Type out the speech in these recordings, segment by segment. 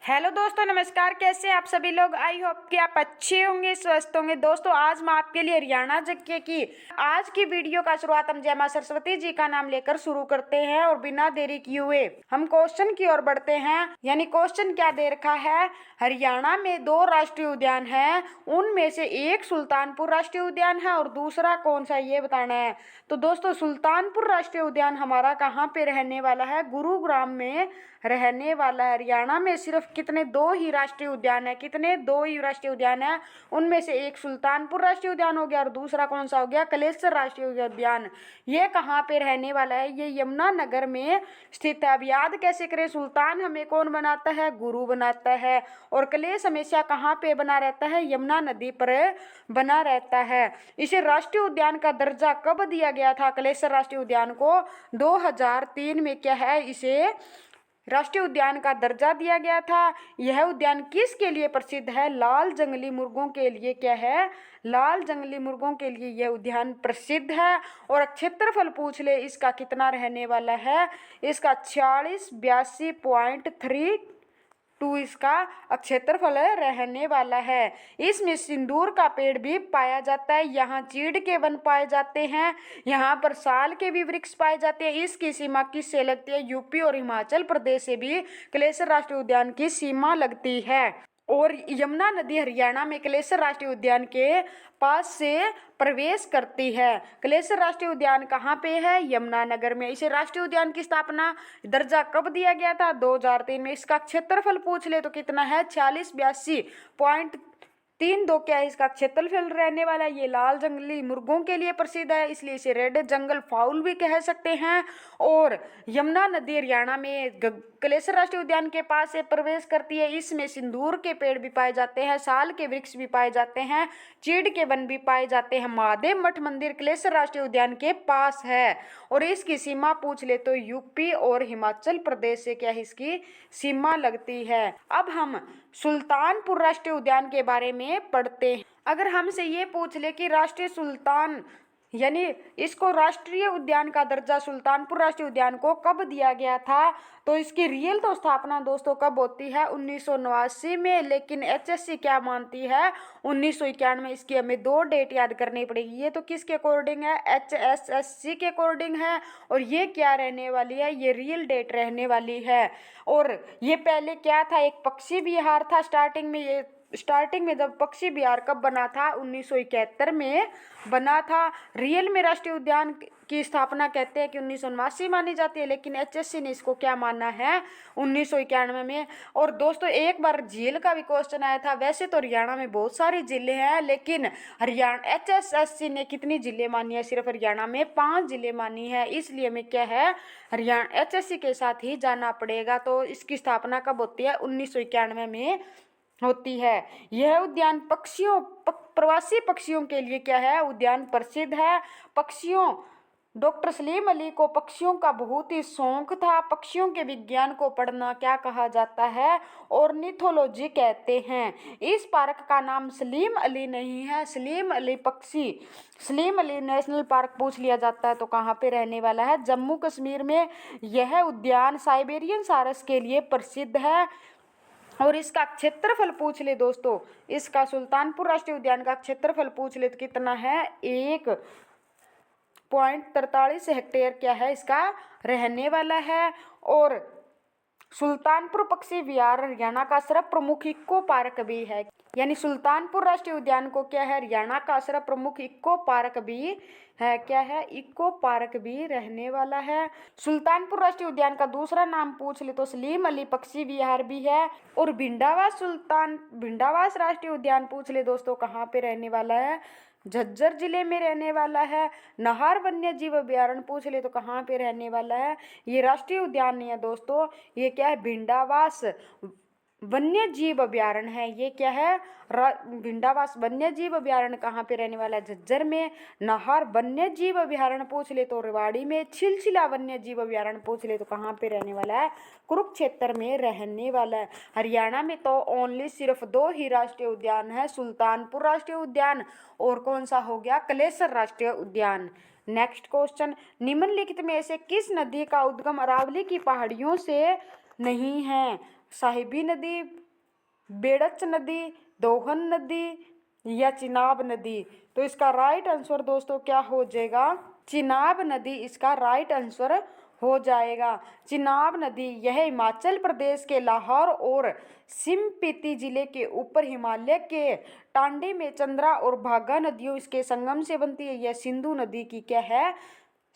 Hello दोस्तों, नमस्कार। कैसे हैं आप सभी लोग? आई होप कि आप अच्छे होंगे, स्वस्थ होंगे। दोस्तों, आज मैं आपके लिए हरियाणा जीके की आज की वीडियो का शुरुआत हम जय मां सरस्वती जी का नाम लेकर शुरू करते हैं और बिना देरी किए हुए हम क्वेश्चन की ओर बढ़ते हैं। यानी क्वेश्चन क्या दे रखा है? हरियाणा में 2 राष्ट्रीय उद्यान है, उनमें से एक सुल्तानपुर राष्ट्रीय उद्यान है और दूसरा कौन सा, ये बताना है। तो दोस्तों, सुल्तानपुर राष्ट्रीय उद्यान हमारा कहाँ पे रहने वाला है? गुरुग्राम में रहने वाला है। हरियाणा में सिर्फ कितने 2 ही राष्ट्रीय उद्यान है? कितने? 2 ही राष्ट्रीय उद्यान है। उनमें से एक सुल्तानपुर राष्ट्रीय उद्यान हो गया और दूसरा कौन सा हो गया? कलेसर राष्ट्रीय उद्यान। ये कहाँ पे रहने वाला है? ये यमुनानगर में स्थित है। अब याद कैसे करें? सुल्तान हमें कौन बनाता है? गुरु बनाता है। और कलेश हमेशा कहाँ पे बना रहता है? यमुना नदी पर बना रहता है। इसे राष्ट्रीय उद्यान का दर्जा कब दिया गया था? कलेसर राष्ट्रीय उद्यान को 2003 में क्या है, इसे राष्ट्रीय उद्यान का दर्जा दिया गया था। यह उद्यान किसके लिए प्रसिद्ध है? लाल जंगली मुर्गों के लिए। क्या है? लाल जंगली मुर्गों के लिए यह उद्यान प्रसिद्ध है। और क्षेत्रफल पूछ ले, इसका कितना रहने वाला है? इसका 4682.32 इसका क्षेत्रफल रहने वाला है। इसमें सिंदूर का पेड़ भी पाया जाता है। यहाँ चीड़ के वन पाए जाते हैं। यहाँ पर साल के भी वृक्ष पाए जाते हैं। इसकी सीमा किससे लगती है? यूपी और हिमाचल प्रदेश से भी कलेसर राष्ट्रीय उद्यान की सीमा लगती है। और यमुना नदी हरियाणा में कलेसर राष्ट्रीय उद्यान के पास से प्रवेश करती है। कलेसर राष्ट्रीय उद्यान कहाँ पे है? यमुनानगर में। इसे राष्ट्रीय उद्यान की स्थापना दर्जा कब दिया गया था? 2003 में। इसका क्षेत्रफल पूछ ले तो कितना है? 4682.32 क्या है इसका क्षेत्रफल रहने वाला है। ये लाल जंगली मुर्गों के लिए प्रसिद्ध है, इसलिए इसे रेड जंगल फाउल भी कह सकते हैं। और यमुना नदी हरियाणा में कलेसर राष्ट्रीय उद्यान के पास से प्रवेश करती है। इसमें सिंदूर के पेड़ भी पाए जाते हैं, साल के वृक्ष भी पाए जाते हैं, चीड़ के वन भी पाए जाते हैं। महादेव मठ मंदिर कलेसर राष्ट्रीय उद्यान के पास है। और इसकी सीमा पूछ ले तो यूपी और हिमाचल प्रदेश से क्या है, इसकी सीमा लगती है। अब हम सुल्तानपुर राष्ट्रीय उद्यान के बारे में पढ़ते हैं। अगर हमसे ये पूछ ले कि राष्ट्रीय सुल्तान यानी इसको राष्ट्रीय उद्यान का दर्जा सुल्तानपुर राष्ट्रीय उद्यान को कब दिया गया था, तो इसकी रियल तो स्थापना दोस्तों कब होती है? 1989 में। लेकिन एचएससी क्या मानती है? 1991 में। इसकी हमें 2 डेट याद करनी पड़ेगी। ये तो किसके अकॉर्डिंग है? एचएसएससी के अकॉर्डिंग है। और ये क्या रहने वाली है? ये रियल डेट रहने वाली है। और ये पहले क्या था? एक पक्षी विहार था। स्टार्टिंग में जब पक्षी विहार कब बना था? 1971 में बना था। रियल में राष्ट्रीय उद्यान की स्थापना कहते हैं कि 1989 मानी जाती है, लेकिन एचएससी ने इसको क्या माना है? 1991 में। और दोस्तों, एक बार झील का भी क्वेश्चन आया था। वैसे तो हरियाणा में बहुत सारी जिले हैं, लेकिन हरियाणा एचएसएससी ने कितनी जिले मानी है? सिर्फ हरियाणा में 5 जिले मानी है। इसलिए हमें क्या है, हरियाणा एचएससी के साथ ही जाना पड़ेगा। तो इसकी स्थापना कब होती है? 1991 में होती है। यह उद्यान प्रवासी पक्षियों के लिए क्या है? उद्यान प्रसिद्ध है। पक्षियों डॉक्टर सलीम अली को पक्षियों का बहुत ही शौक था। पक्षियों के विज्ञान को पढ़ना क्या कहा जाता है? ऑर्निथोलॉजी कहते हैं। इस पार्क का नाम सलीम अली नहीं है, सलीम अली नेशनल पार्क पूछ लिया जाता है तो कहाँ पे रहने वाला है? जम्मू कश्मीर में। यह उद्यान साइबेरियन सारस के लिए प्रसिद्ध है। और इसका क्षेत्रफल पूछ ले दोस्तों, इसका सुल्तानपुर राष्ट्रीय उद्यान का क्षेत्रफल पूछ ले तो कितना है? 1.43 हेक्टेयर क्या है इसका रहने वाला है। और सुल्तानपुर पक्षी विहार हरियाणा का सर्वप्रमुख इको पार्क भी है। यानी सुल्तानपुर राष्ट्रीय उद्यान को क्या है? हरियाणा का सर्वप्रमुख इको पार्क भी है। क्या है? इको पार्क भी रहने वाला है। सुल्तानपुर राष्ट्रीय उद्यान का दूसरा नाम पूछ ले तो सलीम अली पक्षी विहार भी है। और भिंडावास राष्ट्रीय उद्यान पूछ ले दोस्तों कहाँ पे रहने वाला है? झज्जर जिले में रहने वाला है। नाहर वन्य जीव अभ्यारण्य पूछ ले तो कहाँ पे रहने वाला है? ये राष्ट्रीय उद्यान नहीं है दोस्तों, ये क्या है? भिंडावास वन्य जीव अभ्यारण्य है। ये क्या है? भिंडावास वन्य जीव अभ्यारण्य कहाँ पे रहने वाला है? झज्जर में। नाहर वन्य जीव अभ्यारण्य पूछ ले तो रेवाड़ी में। छिलछिला वन्य जीव अभ्यारण्य पूछ ले तो कहाँ पे रहने वाला है? कुरुक्षेत्र में रहने वाला है। हरियाणा में तो ओनली सिर्फ 2 ही राष्ट्रीय उद्यान है, सुल्तानपुर राष्ट्रीय उद्यान और कौन सा हो गया? कलेसर राष्ट्रीय उद्यान। नेक्स्ट क्वेश्चन, निम्नलिखित में से किस नदी का उद्गम अरावली की पहाड़ियों से नहीं है? साहिबी नदी, बेड़च नदी, दोहन नदी या चिनाब नदी? तो इसका राइट आंसर दोस्तों क्या हो जाएगा? चिनाब नदी इसका राइट आंसर हो जाएगा। चिनाब नदी यह हिमाचल प्रदेश के लाहौर और स्पीति जिले के ऊपर हिमालय के टांडे में चंद्रा और भागा नदियों इसके संगम से बनती है। यह सिंधु नदी की क्या है?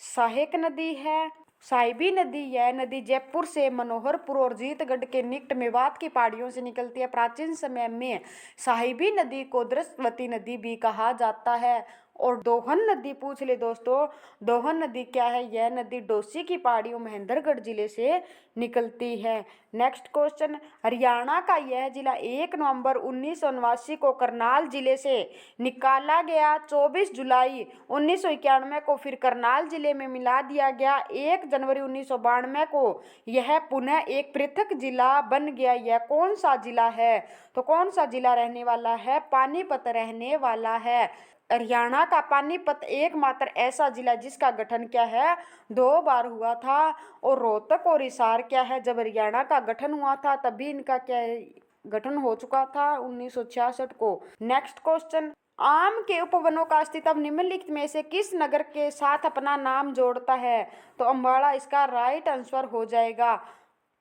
सहायक नदी है। साहिबी नदी, यह नदी जयपुर से मनोहरपुर और जीतगढ़ के निकट मेवात की पहाड़ियों से निकलती है। प्राचीन समय में साहिबी नदी को दृष्टवती नदी भी कहा जाता है। और दोहन नदी पूछ ले दोस्तों, दोहन नदी क्या है? यह नदी डोसी की पहाड़ियों महेंद्रगढ़ जिले से निकलती है। नेक्स्ट क्वेश्चन, हरियाणा का यह जिला 1 नवंबर 1989 को करनाल जिले से निकाला गया। 24 जुलाई 1991 को फिर करनाल जिले में मिला दिया गया। 1 जनवरी 1992 को यह पुनः एक पृथक जिला बन गया। यह कौन सा जिला है? तो कौन सा जिला रहने वाला है? पानीपत रहने वाला है। हरियाणा का पानीपत एकमात्र ऐसा जिला जिसका गठन क्या है? 2 बार हुआ था। और रोहतक और हिसार क्या है? जब हरियाणा का गठन हुआ था तभी इनका क्या है? गठन हो चुका था 1966 को। नेक्स्ट क्वेश्चन, आम के उपवनों का अस्तित्व निम्नलिखित में से किस नगर के साथ अपना नाम जोड़ता है? तो अम्बाड़ा इसका राइट आंसर हो जाएगा।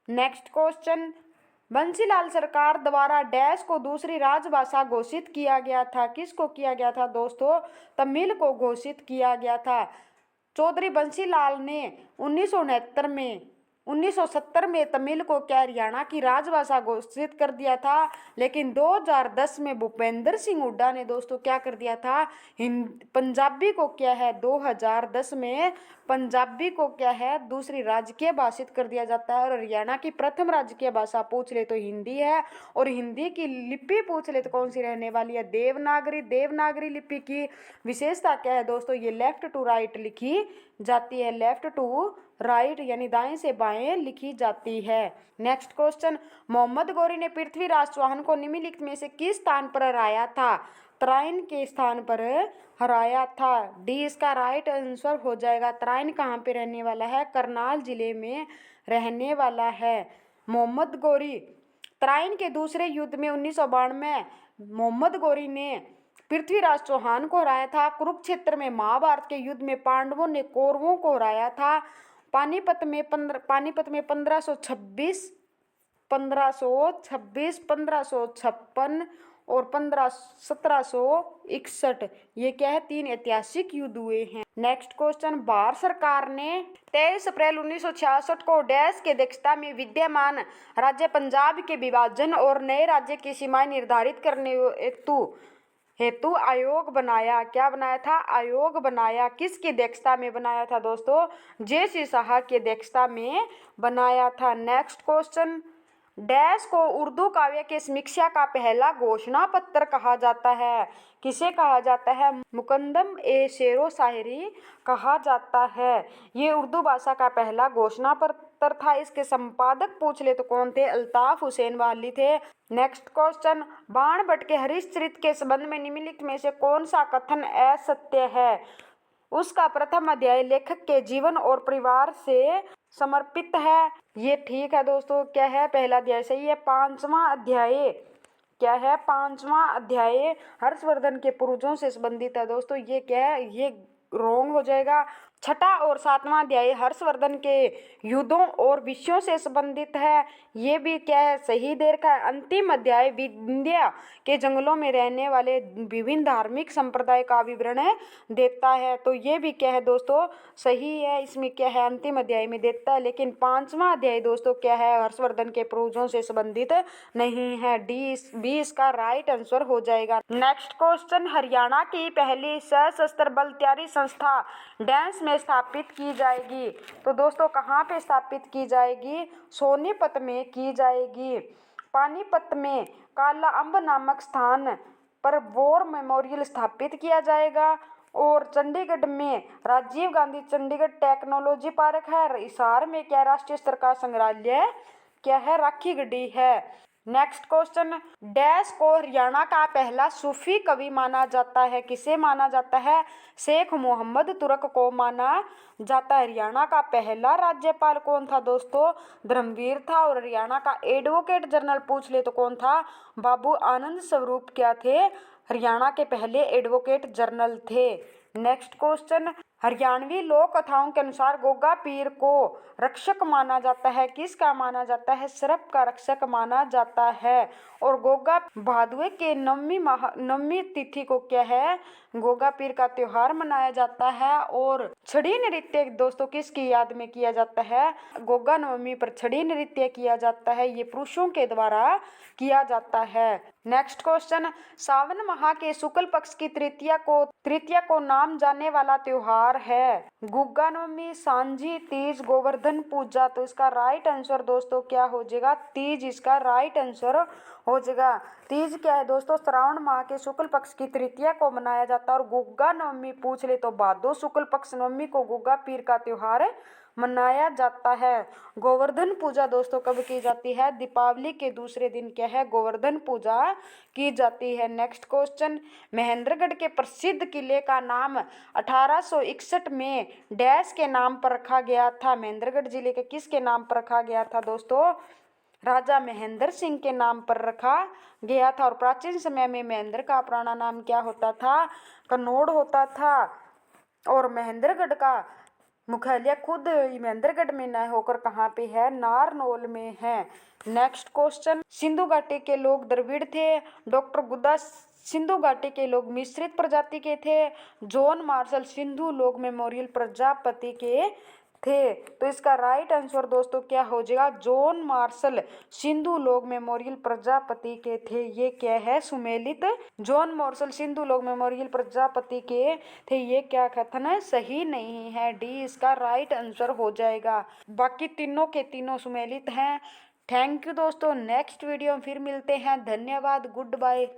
नेक्स्ट क्वेश्चन, बंसीलाल सरकार द्वारा डैश को दूसरी राजभाषा घोषित किया गया था? किसको किया गया था दोस्तों? तमिल को घोषित किया गया था। चौधरी बंसीलाल ने 1970 में तमिल को क्या हरियाणा की राजभाषा घोषित कर दिया था। लेकिन 2010 में भूपेंद्र सिंह हुड्डा ने दोस्तों क्या कर दिया था? पंजाबी को क्या है? 2010 में पंजाबी को क्या है? दूसरी राजकीय भाषित कर दिया जाता है। और हरियाणा की प्रथम राजकीय भाषा पूछ ले तो हिंदी है। और हिंदी की लिपि पूछ ले तो कौन सी रहने वाली है? देवनागरी। देवनागरी लिपि की विशेषता क्या है दोस्तों? ये लेफ्ट टू राइट लिखी जाती है। लेफ्ट टू राइट यानी दाएं से बाएं लिखी जाती है। नेक्स्ट क्वेश्चन, मोहम्मद गौरी ने पृथ्वीराज चौहान को निम्नलिखित में से किस स्थान पर हराया था? तराइन के स्थान पर हराया था। डी इसका राइट आंसर हो जाएगा। तराइन कहाँ पे रहने वाला है? करनाल जिले में रहने वाला है। मोहम्मद गौरी तराइन के दूसरे युद्ध में 1992 में मोहम्मद गौरी ने पृथ्वीराज चौहान को हराया था। कुरुक्षेत्र में महाभारत के युद्ध में पांडवों ने कौरवों को हराया था। पानीपत में 1526, 1556 और 1761 ये क्या है? 3 ऐतिहासिक युद्ध हुए हैं। नेक्स्ट क्वेश्चन, भारत सरकार ने 23 अप्रैल 1966 को डैश के अध्यक्षता में विद्यमान राज्य पंजाब के विभाजन और नए राज्य की सीमाएं निर्धारित करने हेतु आयोग बनाया। क्या बनाया था? आयोग बनाया। किसकी अध्यक्षता में बनाया था दोस्तों? जे.सी. शाह की अध्यक्षता में बनाया था। नेक्स्ट क्वेश्चन, डैश को उर्दू काव्य के समीक्षा का पहला घोषणा पत्र कहा जाता है? किसे कहा जाता है? मुकद्दम ए शेरो शायरी कहा जाता है। ये उर्दू भाषा का पहला घोषणा पत्र था। इसके संपादक पूछ ले तो कौन थे? अल्ताफ हुसैन वाली थे। नेक्स्ट क्वेश्चन, बाण भट्ट के हरिश्चरित्र के संबंध में निम्नलिखित में से कौन सा कथन असत्य है? उसका प्रथम अध्याय लेखक के जीवन और परिवार से समर्पित है। ये ठीक है दोस्तों। क्या है? पहला अध्याय सही है। 5वां अध्याय क्या है? 5वां अध्याय हर्षवर्धन के पूर्वजों से संबंधित है दोस्तों। ये क्या है? ये रॉन्ग हो जाएगा। 6ठा और 7वां अध्याय हर्षवर्धन के युद्धों और विषयों से संबंधित है। ये भी क्या है? सही दे रखा है। अंतिम अध्याय विंध्या के जंगलों में रहने वाले विभिन्न धार्मिक संप्रदाय का विवरण देता है। तो ये भी क्या है दोस्तों? सही है। इसमें क्या है? अंतिम अध्याय में देता है। लेकिन 5वां अध्याय दोस्तों क्या है? हर्षवर्धन के पूर्वजों से संबंधित नहीं है। बी इसका राइट आंसर हो जाएगा। नेक्स्ट क्वेश्चन, हरियाणा की पहली सशस्त्र बल तैयारी संस्था डैश में स्थापित की जाएगी? तो दोस्तों कहाँ पे स्थापित की जाएगी? सोनीपत में की जाएगी। पानीपत में काला अम्ब नामक स्थान पर वॉर मेमोरियल स्थापित किया जाएगा। और चंडीगढ़ में राजीव गांधी चंडीगढ़ टेक्नोलॉजी पार्क है। हिसार में क्या राष्ट्रीय स्तर का संग्रहालय क्या है? राखी गढ़ी है। नेक्स्ट क्वेश्चन, डैश को हरियाणा का पहला सूफी कवि माना जाता है? किसे माना जाता है? शेख मोहम्मद तुरक को माना जाता है। हरियाणा का पहला राज्यपाल कौन था दोस्तों? धर्मवीर था। और हरियाणा का एडवोकेट जनरल पूछ ले तो कौन था? बाबू आनंद स्वरूप क्या थे? हरियाणा के पहले एडवोकेट जनरल थे। नेक्स्ट क्वेश्चन, हरियाणवी लोक कथाओं के अनुसार गोगा पीर को रक्षक माना जाता है। किसका माना जाता है? सर्प का रक्षक माना जाता है। और गोगा भादुए के नवमी तिथि को क्या है? गोगा पीर का त्योहार मनाया जाता है। और छड़ी नृत्य दोस्तों किसकी याद में किया जाता है? गोगा नवमी पर छड़ी नृत्य किया जाता है। ये पुरुषों के द्वारा किया जाता है। नेक्स्ट क्वेश्चन, सावन माह के शुक्ल पक्ष की तृतीया को नाम जाने वाला त्योहार है? गुग्गा नवमी, सांझी, तीज, गोवर्धन पूजा। तो इसका राइट आंसर दोस्तों क्या हो जाएगा? तीज इसका राइट आंसर हो जाएगा। तीज क्या है दोस्तों? श्रावण माह के शुक्ल पक्ष की तृतीया को मनाया जाता है। और गुग्गा नवमी पूछ ले तो भादो शुक्ल पक्ष नवमी को गुग्गा पीर का त्योहार मनाया जाता है। गोवर्धन पूजा दोस्तों कब की जाती है? दीपावली के दूसरे दिन क्या है? गोवर्धन पूजा की जाती है। नेक्स्ट क्वेश्चन, महेंद्रगढ़ के प्रसिद्ध किले का नाम 1861 में डैश के नाम पर रखा गया था? महेंद्रगढ़ जिले के किसके नाम पर रखा गया था दोस्तों? राजा महेंद्र सिंह के नाम पर रखा गया था। और प्राचीन समय में महेंद्र का पुराना नाम क्या होता था? कन्नौड़ होता था। और महेंद्रगढ़ का मुख्यालय खुद महेंद्रगढ़ में न होकर कहाँ पे है? नारनौल में है। नेक्स्ट क्वेश्चन, सिंधु घाटी के लोग द्रविड़ थे। डॉक्टर गुदा सिंधु घाटी के लोग मिश्रित प्रजाति के थे। जॉन मार्शल सिंधु लोग मेमोरियल प्रजापति के थे। तो इसका राइट आंसर दोस्तों क्या हो जाएगा? जॉन मार्शल सिंधु लोग मेमोरियल प्रजापति के थे। ये क्या है? सुमेलित। जॉन मार्शल सिंधु लोग मेमोरियल प्रजापति के थे। ये क्या कथन है? सही नहीं है। डी इसका राइट आंसर हो जाएगा। बाकी तीनों के तीनों सुमेलित हैं। थैंक यू दोस्तों। नेक्स्ट वीडियो में फिर मिलते हैं। धन्यवाद। Good bye.